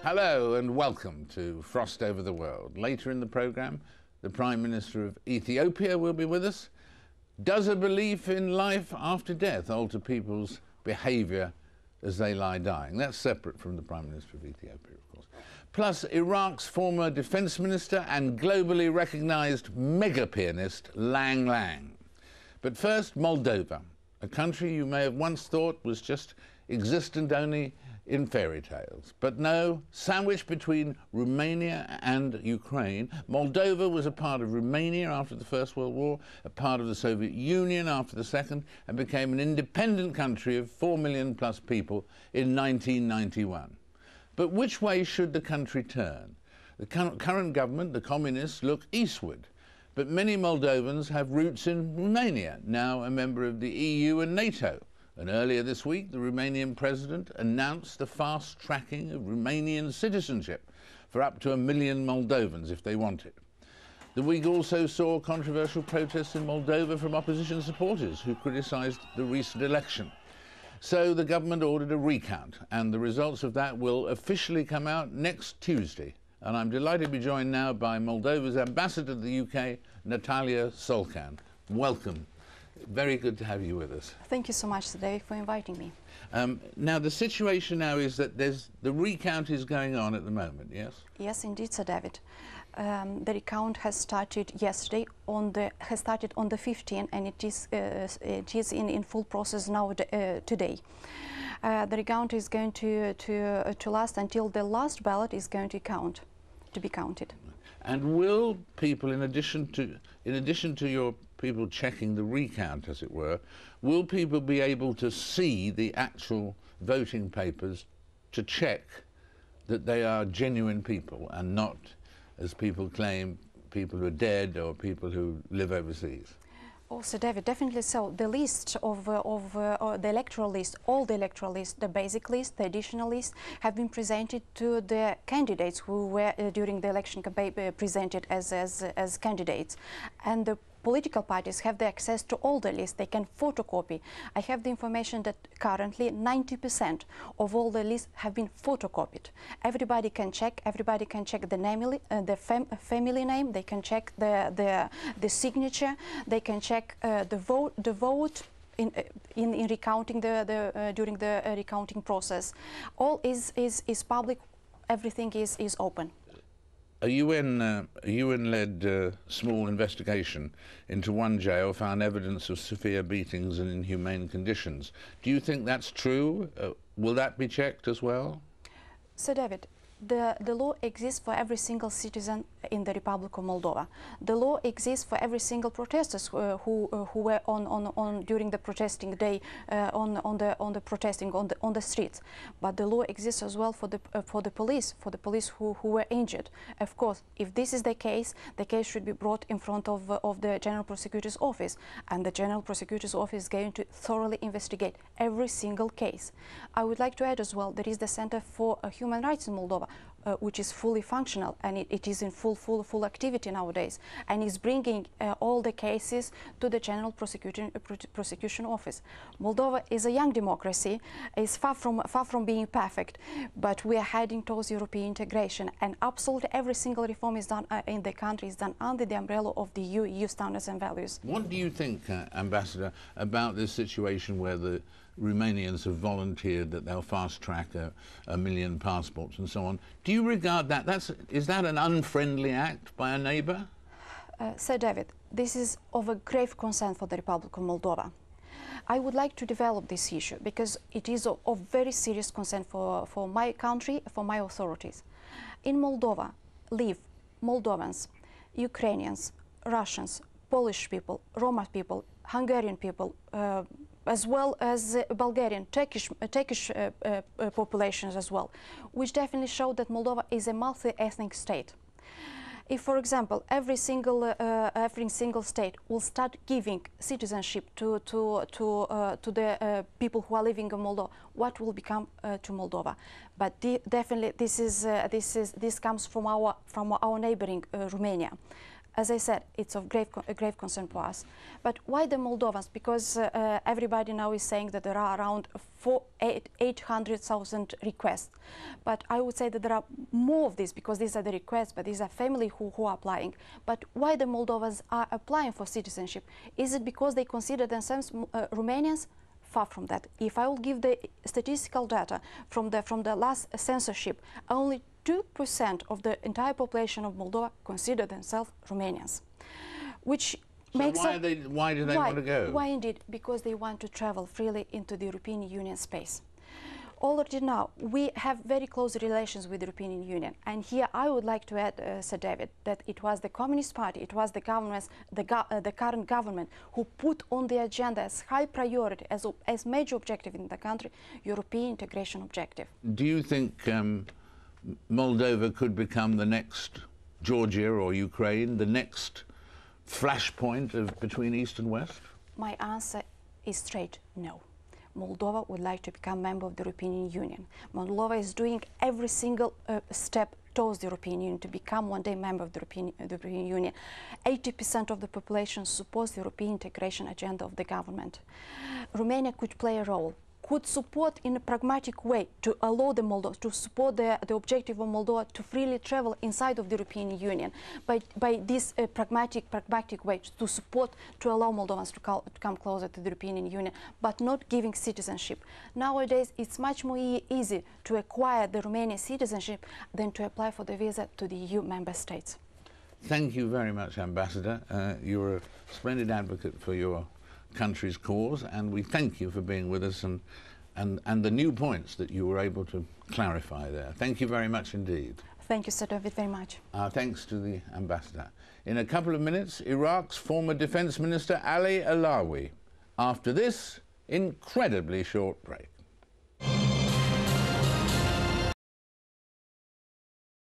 Hello and welcome to Frost Over the World. Later in the programme, the Prime Minister of Ethiopia will be with us. Does a belief in life after death alter people's behaviour as they lie dying? That's separate from the Prime Minister of Ethiopia, of course. Plus, Iraq's former Defence Minister and globally recognised mega pianist Lang Lang. But first, Moldova, a country you may have once thought was just existent only in fairy tales. But no, sandwiched between Romania and Ukraine, Moldova was a part of Romania after the First World War, a part of the Soviet Union after the Second, and became an independent country of 4 million plus people in 1991. But which way should the country turn? The current government, the communists, look eastward. But many Moldovans have roots in Romania, now a member of the EU and NATO. And earlier this week, the Romanian president announced the fast-tracking of Romanian citizenship for up to 1 million Moldovans if they want it. The week also saw controversial protests in Moldova from opposition supporters who criticised the recent election. So the government ordered a recount, and the results of that will officially come out next Tuesday. And I'm delighted to be joined now by Moldova's ambassador to the UK, Natalia Solcan. Welcome. Very good to have you with us. Thank you so much, David, for inviting me. Now, the situation now is that the recount is going on at the moment, yes? Yes, indeed, Sir David. The recount has started yesterday, on the 15th, and it is in full process now today. The recount is going to last until the last ballot is going to be counted. And will people, in addition to your people checking the recount, as it were, will people be able to see the actual voting papers to check that they are genuine people and not, as people claim, people who are dead or people who live overseas? Also, David, definitely so. The list of the electoral list, all the electoral list, the basic list, the additional list, have been presented to the candidates who were during the election campaign presented as candidates, and the political parties have the access to all the lists. They can photocopy. I have the information that currently 90% of all the lists have been photocopied. Everybody can check. Everybody can check the name, the family name. They can check the signature. They can check the vote. In recounting during the recounting process. All is public. Everything is open. A UN-led small investigation into one jail found evidence of severe beatings and inhumane conditions. Do you think that's true? Will that be checked as well? So, David, the law exists for every single citizen in the Republic of Moldova. The law exists for every single protesters who were during the protesting day on the streets. But the law exists as well for the police who were injured. Of course, if this is the case should be brought in front of the General Prosecutor's Office, and the General Prosecutor's Office is going to thoroughly investigate every single case. I would like to add as well, there is the Center for Human Rights in Moldova, which is fully functional, and it is in full activity nowadays, and is bringing all the cases to the General Prosecution Office. Moldova is a young democracy, is far from being perfect, but we are heading towards European integration, and absolutely every single reform is done in the country is done under the umbrella of the EU standards and values. What do you think, Ambassador, about this situation where the Romanians have volunteered that they'll fast-track 1 million passports and so on? Do you regard that, is that an unfriendly act by a neighbour? Sir David, this is of a grave concern for the Republic of Moldova. I would like to develop this issue because it is of very serious concern for my country, for my authorities. In Moldova live Moldovans, Ukrainians, Russians, Polish people, Roma people, Hungarian people, as well as Bulgarian, Turkish populations as well, which definitely show that Moldova is a multi-ethnic state. If, for example, every single state will start giving citizenship to the people who are living in Moldova, what will become to Moldova? But definitely, this comes from our neighboring Romania. as I said, it's of a grave concern for us. But why the Moldovans? Because everybody now is saying that there are around 800,000 requests. But I would say that there are more of these, because these are the requests, but these are families who are applying. But why the Moldovans are applying for citizenship? Is it because they consider themselves Romanians? Far from that. If I will give the statistical data from the last censorship, only 2% of the entire population of Moldova consider themselves Romanians, which makes why do they want to go? Why indeed? Because they want to travel freely into the European Union space. Already now, we have very close relations with the European Union. And here I would like to add, Sir David, that it was the Communist Party, it was the governments, the current government, who put on the agenda as high priority, as major objective in the country, European integration objective. Do you think Moldova could become the next Georgia or Ukraine, the next flashpoint between East and West? My answer is straight no. Moldova would like to become member of the European Union. Moldova is doing every single step towards the European Union to become one day member of the European Union. 80% of the population supports the European integration agenda of the government. Romania could play a role, could support in a pragmatic way to allow the Moldova, to support the objective of Moldova to freely travel inside of the European Union by this pragmatic way to support, to allow Moldovans to come closer to the European Union, but not giving citizenship. Nowadays, it's much more easy to acquire the Romanian citizenship than to apply for the visa to the EU member states. Thank you very much, Ambassador. You're a splendid advocate for your country's cause, and we thank you for being with us and the new points that you were able to clarify there. Thank you very much indeed. Thank you, Sir David, very much. Our thanks to the Ambassador. In a couple of minutes, Iraq's former Defence Minister Ali Alawi. After this incredibly short break.